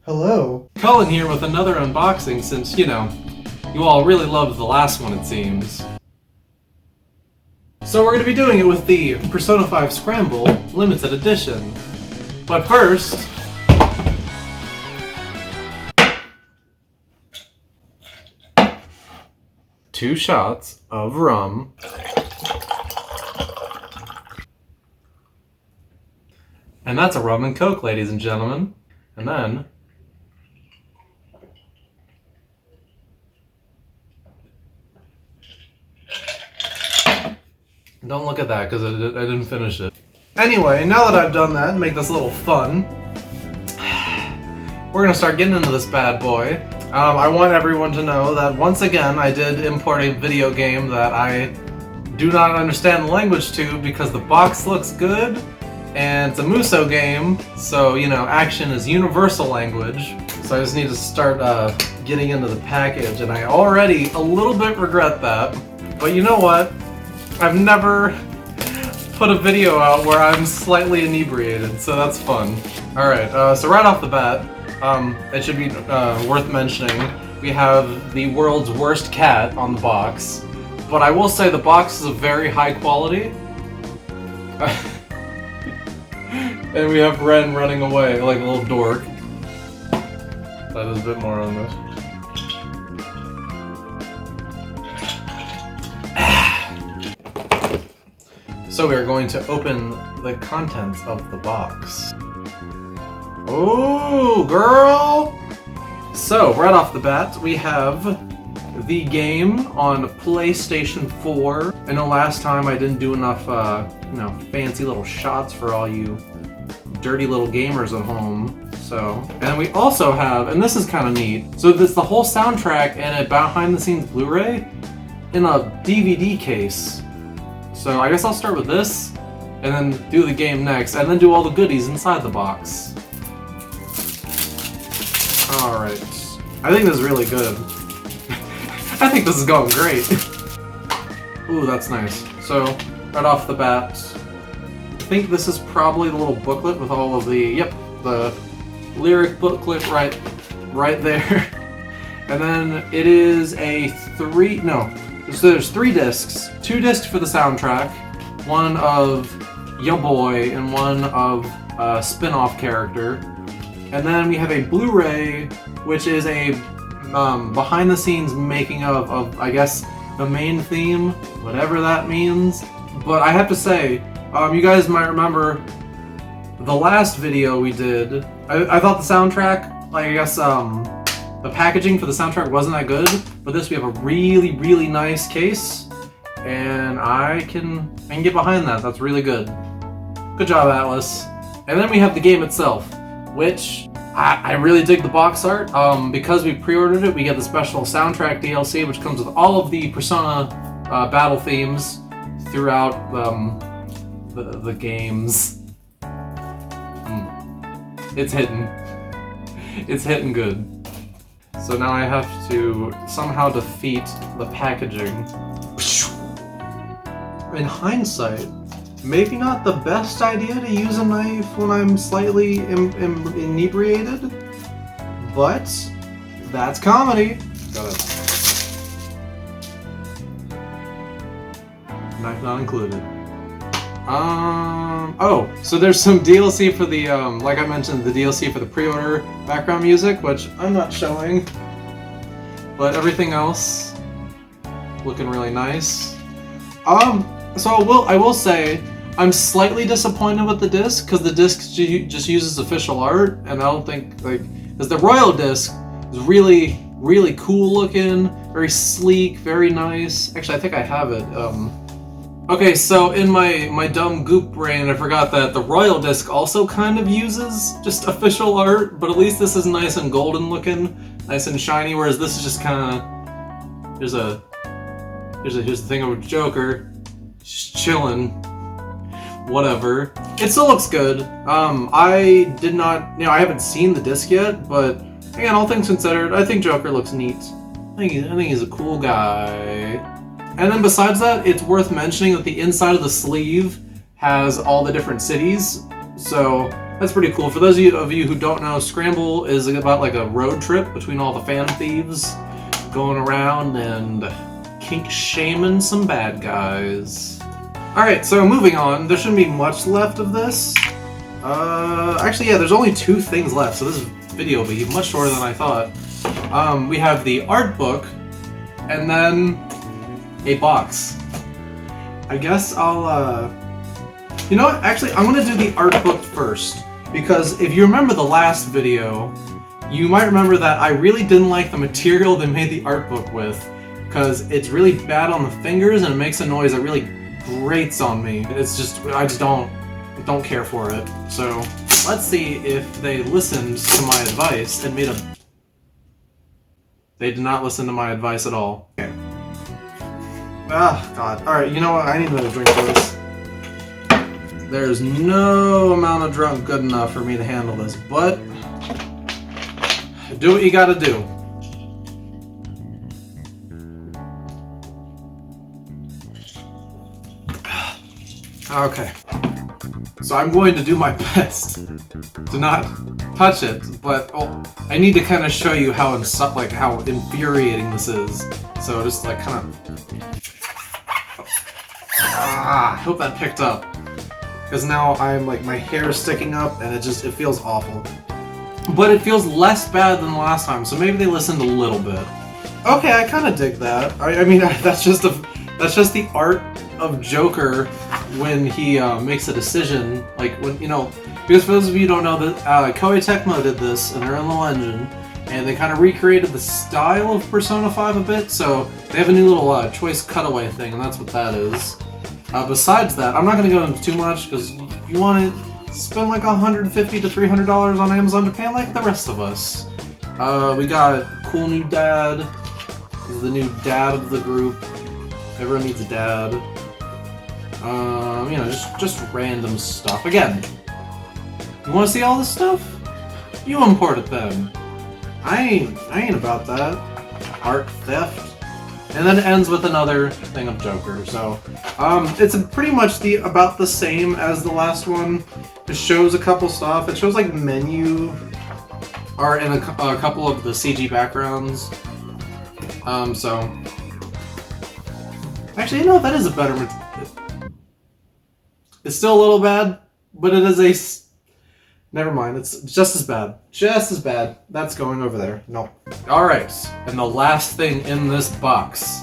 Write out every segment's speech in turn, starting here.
Hello. Cullen here with another unboxing since, you all really loved the last one, it seems. So we're going to be doing it with the Persona 5 Scramble Limited Edition. But first... two shots of rum. And that's a rum and coke, ladies and gentlemen. And then... don't look at that, because I didn't finish it. Anyway, now that I've done that, make this a little fun, we're gonna start getting into this bad boy. I want everyone to know that once again, I did import a video game that I do not understand the language to because the box looks good, and it's a Muso game, so, action is universal language. So I just need to start getting into the package, and I already a little bit regret that. But you know what? I've never put a video out where I'm slightly inebriated, so that's fun. Alright, so right off the bat, it should be worth mentioning, we have the world's worst cat on the box. But I will say the box is of very high quality. And we have Ren running away like a little dork. That is a bit more on this. So we are going to open the contents of the box. Oh, girl! So, right off the bat, we have the game on PlayStation 4. I know last time I didn't do enough, fancy little shots for all you dirty little gamers at home. So, and we also have, and this is kind of neat, so this the whole soundtrack and a behind-the-scenes Blu-ray in a DVD case. So I guess I'll start with this, and then do the game next, and then do all the goodies inside the box. Alright. I think this is really good. I think this is going great. Ooh, that's nice. So, right off the bat, I think this is probably the little booklet with all of the, the lyric booklet right there. And then it is so there's 3 discs. 2 discs for the soundtrack, one of Ya Boy and one of a spin-off character. And then we have a Blu-ray, which is a behind-the-scenes making of, I guess, the main theme, whatever that means. But I have to say, you guys might remember the last video we did, I thought the soundtrack, I guess, the packaging for the soundtrack wasn't that good, but this we have a really, really nice case, and I can get behind that. That's really good. Good job, Atlas. And then we have the game itself, which I really dig the box art. Because we pre-ordered it, we get the special soundtrack DLC, which comes with all of the Persona battle themes throughout the games. It's hitting. It's hitting good. So now I have to somehow defeat the packaging. In hindsight, maybe not the best idea to use a knife when I'm slightly inebriated, but that's comedy. Got it. Knife not included. Oh, so there's some DLC for the, like I mentioned, the DLC for the pre-order background music, which I'm not showing. But everything else, looking really nice. So I will say, I'm slightly disappointed with the disc, because the disc just uses official art, and I don't think, because the Royal disc is really, really cool looking, very sleek, very nice. Actually, I think I have it, Okay, so in my dumb goop brain, I forgot that the Royal disc also kind of uses just official art, but at least this is nice and golden looking, nice and shiny, whereas this is just kind of, here's the thing of Joker, just chilling, whatever. It still looks good. I did not, I haven't seen the disc yet, but again, all things considered, I think Joker looks neat. I think he's a cool guy. And then besides that, it's worth mentioning that the inside of the sleeve has all the different cities. So That's pretty cool. For those of you who don't know, Scramble is about like a road trip between all the fan thieves going around and kink shaming some bad guys. Alright, so moving on. There shouldn't be much left of this. Actually, yeah, there's only 2 things left, so this video will be much shorter than I thought. We have the art book, and then a box. I guess I'll, you know what? Actually, I'm gonna do the art book first. Because if you remember the last video, you might remember that I really didn't like the material they made the art book with. Because it's really bad on the fingers and it makes a noise that really grates on me. It's just, I just don't care for it. So, let's see if they listened to my advice and made a... They did not listen to my advice at all. Okay. Ah, God. Alright, you know what? I need another drink for this. There's no amount of drunk good enough for me to handle this, but do what you gotta do. Okay. So I'm going to do my best to not touch it, but I need to kind of show you how how infuriating this is. So just like kind of... I hope that picked up. Because now I'm like, my hair is sticking up and it feels awful. But it feels less bad than last time, so maybe they listened a little bit. Okay, I kind of dig that. I mean, that's just the art of Joker when he makes a decision. Like, when, you know, because for those of you who don't know, that Koei Tecmo did this in their Unreal Engine, and they kind of recreated the style of Persona 5 a bit, so they have a new little choice cutaway thing, and that's what that is. Besides that, I'm not going to go into too much, because you want to spend like $150 to $300 on Amazon Japan like the rest of us. We got cool new dad. He's the new dad of the group. Everyone needs a dad. You know, just random stuff. Again, you want to see all this stuff? You import it then. I ain't about that. Art theft. And then it ends with another thing of Joker. So, it's pretty much about the same as the last one. It shows a couple stuff. It shows like menu art and a couple of the CG backgrounds. So actually, you know, that is a better. It's still a little bad, but it is a. Never mind. It's just as bad. Just as bad. That's going over there. No. All right, and the last thing in this box.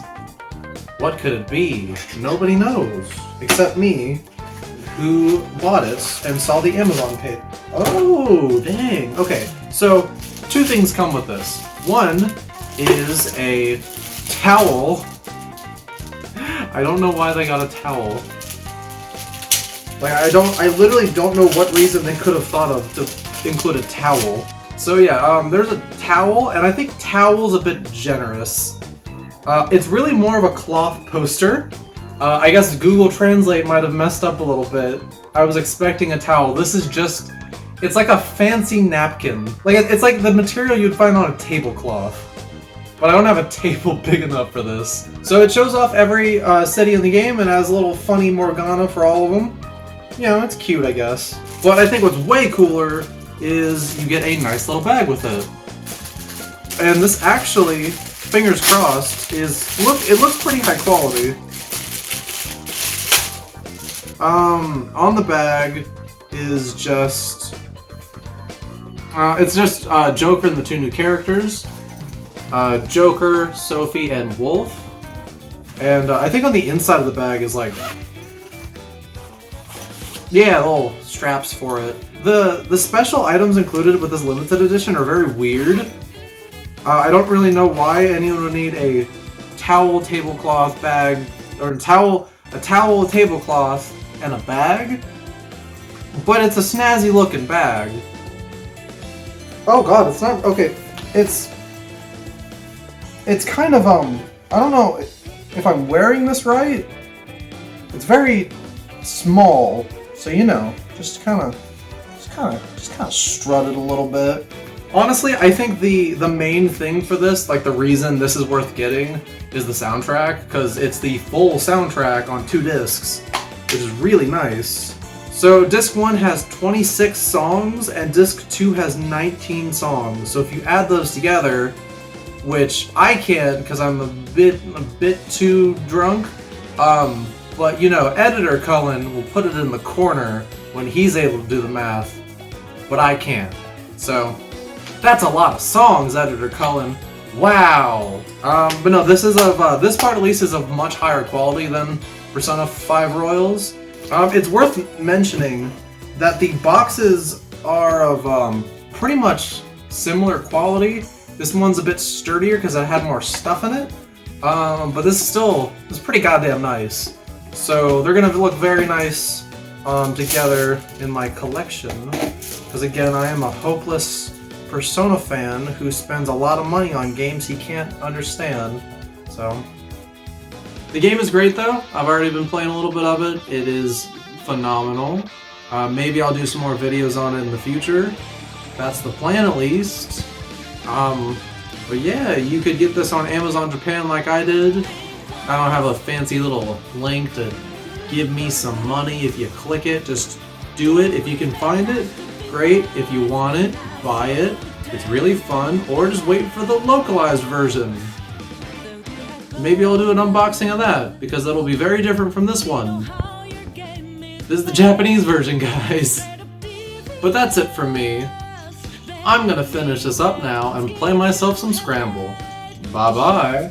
What could it be? Nobody knows except me, who bought it and saw the Amazon page. Oh, dang. Okay, so 2 things come with this. One is a towel. I don't know why they got a towel. Like, I literally don't know what reason they could have thought of to include a towel. So yeah, there's a towel, and I think towel's a bit generous. It's really more of a cloth poster. I guess Google Translate might have messed up a little bit. I was expecting a towel. This is just... It's like a fancy napkin. Like, it's like the material you'd find on a tablecloth. But I don't have a table big enough for this. So it shows off every city in the game and has a little funny Morgana for all of them. You know, it's cute, I guess. But I think what's way cooler is you get a nice little bag with it. And this actually, fingers crossed, it looks pretty high quality. On the bag is just... it's just Joker and the 2 new characters. Joker, Sophie, and Wolf. And I think on the inside of the bag is like... Yeah, little straps for it. The special items included with this limited edition are very weird. I don't really know why anyone would need a towel tablecloth bag, or a towel tablecloth and a bag. But it's a snazzy looking bag. Oh god, it's not okay. It's kind of I don't know if I'm wearing this right. It's very small. So, you know, just kind of strut it a little bit. Honestly, I think the main thing for this, like the reason this is worth getting, is the soundtrack, because it's the full soundtrack on 2 discs, which is really nice. So disc 1 has 26 songs and disc 2 has 19 songs. So if you add those together, which I can't because I'm a bit too drunk, but you know, Editor Cullen will put it in the corner when he's able to do the math, but I can't. So that's a lot of songs, Editor Cullen. Wow. But no, this is of this part at least is of much higher quality than Persona 5 Royals. It's worth mentioning that the boxes are of pretty much similar quality. This one's a bit sturdier because it had more stuff in it, but this is pretty goddamn nice. So they're gonna look very nice together in my collection. Because again, I am a hopeless Persona fan who spends a lot of money on games he can't understand. So the game is great though. I've already been playing a little bit of it. It is phenomenal. Maybe I'll do some more videos on it in the future. That's the plan at least. But yeah, you could get this on Amazon Japan like I did. I don't have a fancy little link to give me some money if you click it. Just do it if you can find it. Great. If you want it, buy it. It's really fun. Or just wait for the localized version. Maybe I'll do an unboxing of that, because that'll be very different from this one. This is the Japanese version, guys. But that's it from me. I'm gonna finish this up now and play myself some Scramble. Bye-bye.